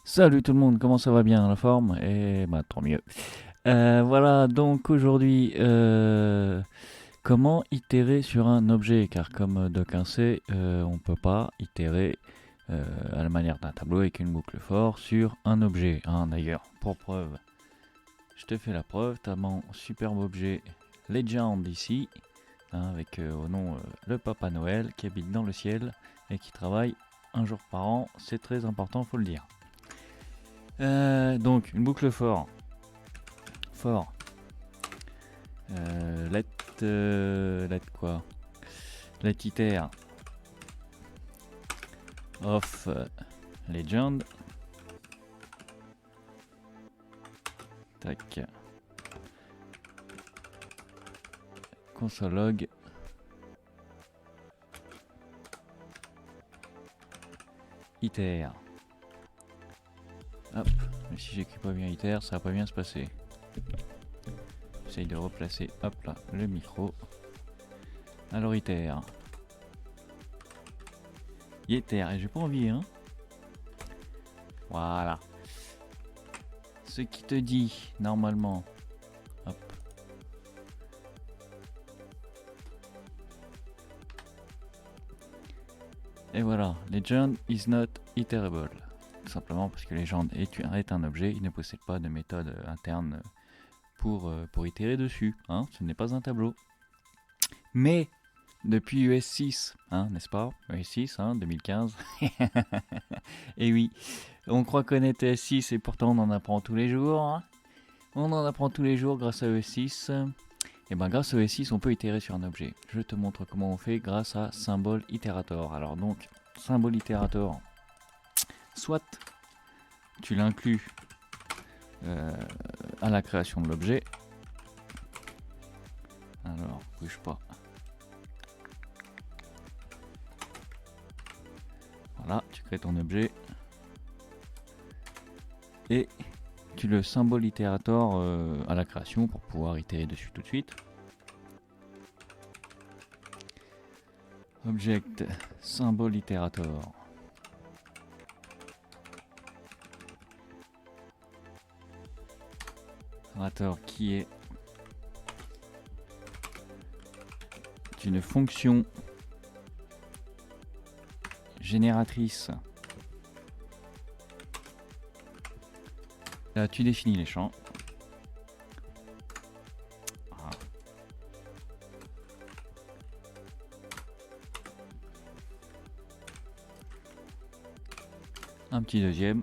Salut tout le monde, comment ça va bien, la forme? Eh bah tant mieux. Voilà, donc aujourd'hui, comment itérer sur un objet? Car comme d'aucuns sait, on ne peut pas itérer à la manière d'un tableau avec une boucle for sur un objet, hein. D'ailleurs, pour preuve, je te fais la preuve, tu as mon superbe objet Legend ici, hein, avec au nom le Papa Noël qui habite dans le ciel et qui travaille un jour par an, c'est très important, faut le dire. Donc, une boucle for, let quoi, let iter of legend, tac, console log, iter, hop, mais si j'écris pas bien iter, ça va pas bien se passer. J'essaye de replacer, hop là, le micro, alors iter, iter, et j'ai pas envie, hein, voilà, ce qui te dit, normalement, hop, et voilà, legend is not iterable. Tout simplement parce que legend est un objet, il ne possède pas de méthode interne pour itérer dessus, hein, ce n'est pas un tableau. Mais depuis US 6, hein, n'est-ce pas? US 6, hein, 2015. Et oui, on croit connaître ES 6 et pourtant on en apprend tous les jours, hein. On en apprend tous les jours grâce à ES 6. Et bien grâce à ES 6, on peut itérer sur un objet. Je te montre comment on fait grâce à Symbol Iterator. Alors donc, Symbol Iterator, soit tu l'inclus à la création de l'objet. Alors, bouge pas. Voilà, tu crées ton objet. Et tu le symbole itérator à la création pour pouvoir itérer dessus tout de suite. Object symbole itérator. Itérator qui est une fonction génératrice. Là, tu définis les champs. Voilà. Un petit deuxième.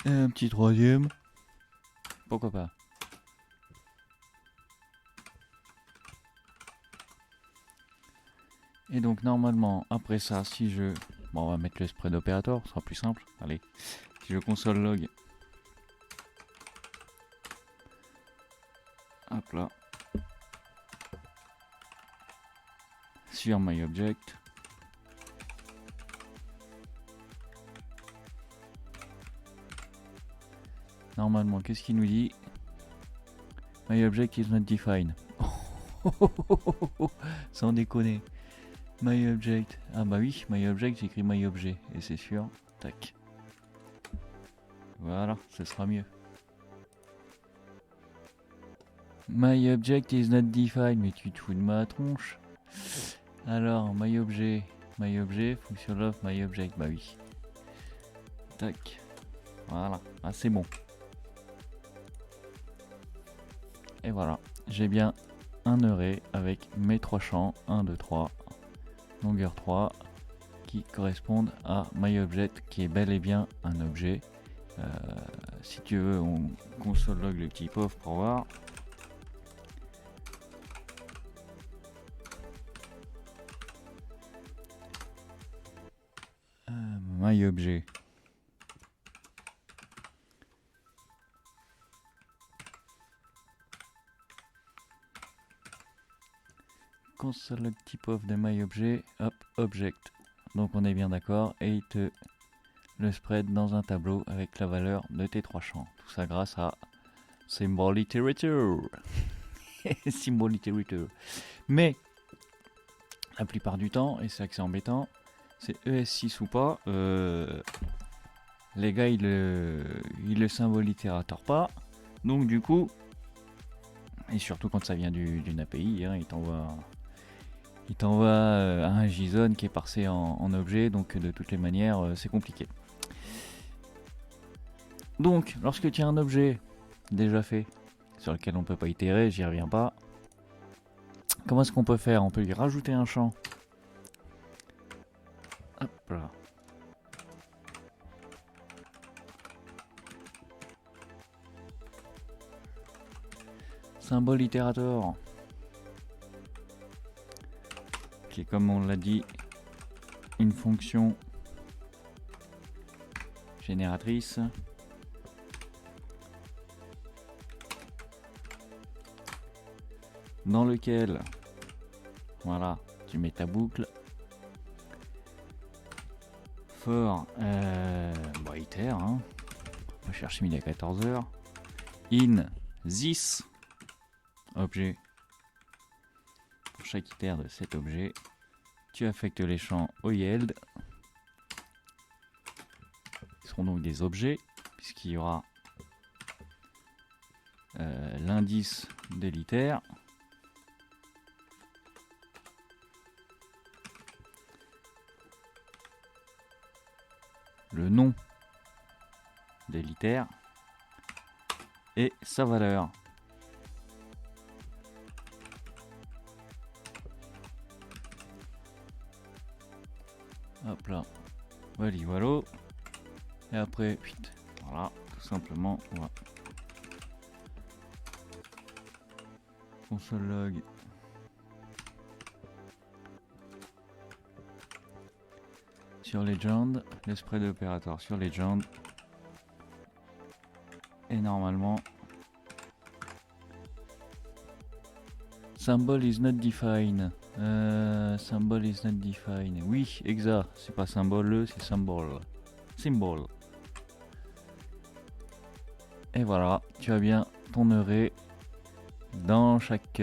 Et un petit troisième. Pourquoi pas. Et donc normalement, après ça, si je... Bon, on va mettre le spread operator, ce sera plus simple. Allez, si je console log... Hop là. Sur myObject. Normalement, qu'est-ce qu'il nous dit? MyObject is not defined. Sans déconner. MyObject. Ah bah oui, MyObject, j'écris MyObjet. Et c'est sûr. Tac. Voilà, ce sera mieux. MyObject is not defined. Mais tu te fous de ma tronche. Alors, MyObjet. MyObjet, function of MyObject. Bah oui. Tac. Voilà. Ah, c'est bon. Et voilà. J'ai bien un array avec mes trois champs. 1, 2, 3. Longueur 3. Qui correspondent à MyObject, qui est bel et bien un objet. Si tu veux, on console log le type of pour voir. MyObjet. Console log type of de MyObjet. Hop, object. Donc on est bien d'accord. Et il te le spread dans un tableau avec la valeur de tes trois champs. Tout ça grâce à Symbol Iterator. Symbol iterator. Mais la plupart du temps, et c'est ça que c'est embêtant, c'est ES6 ou pas, les gars ils le symbole itérator pas. Donc du coup, et surtout quand ça vient d'une API, hein, il t'envoie un JSON qui est parsé en objet, donc de toutes les manières c'est compliqué. Donc lorsque tu as un objet déjà fait sur lequel on ne peut pas itérer, j'y reviens pas. Comment est-ce qu'on peut faire? On peut lui rajouter un champ. Hop là. Symbole itérator. Qui est, comme on l'a dit, une fonction génératrice. Dans lequel, voilà, tu mets ta boucle. For, iter, hein. On va chercher midi à 14h. In this objet. Pour chaque iter de cet objet, tu affectes les champs au yield. Ils seront donc des objets, puisqu'il y aura l'indice de l'iter. Le nom de l'iter et sa valeur. Hop là, voilà. Et après, voilà, tout simplement, on va console log. Sur Legend, le spread opérateur sur Legend. Et normalement, symbol is not defined. Symbol is not defined. Oui, exact. C'est pas symbole, c'est symbole. Symbol. Et voilà, tu as bien ton array dans chaque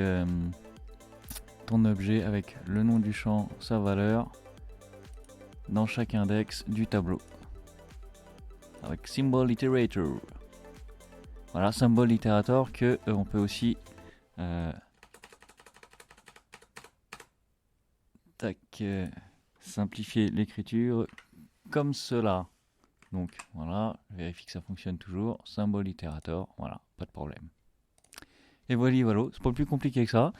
ton objet avec le nom du champ, sa valeur, dans chaque index du tableau. Avec symbol iterator. Voilà, symbol itérator que on peut aussi simplifier l'écriture comme cela. Donc voilà, je vérifie que ça fonctionne toujours. Symbol itérator, voilà, pas de problème. Et voilà, c'est pas plus compliqué que ça.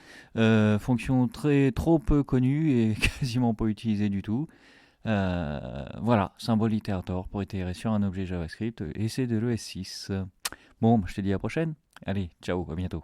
Fonction trop peu connue et quasiment pas utilisée du tout. Voilà, symbole itérator pour itérer sur un objet JavaScript et c'est de l'ES6. Bon, je te dis à la prochaine. Allez, ciao, à bientôt.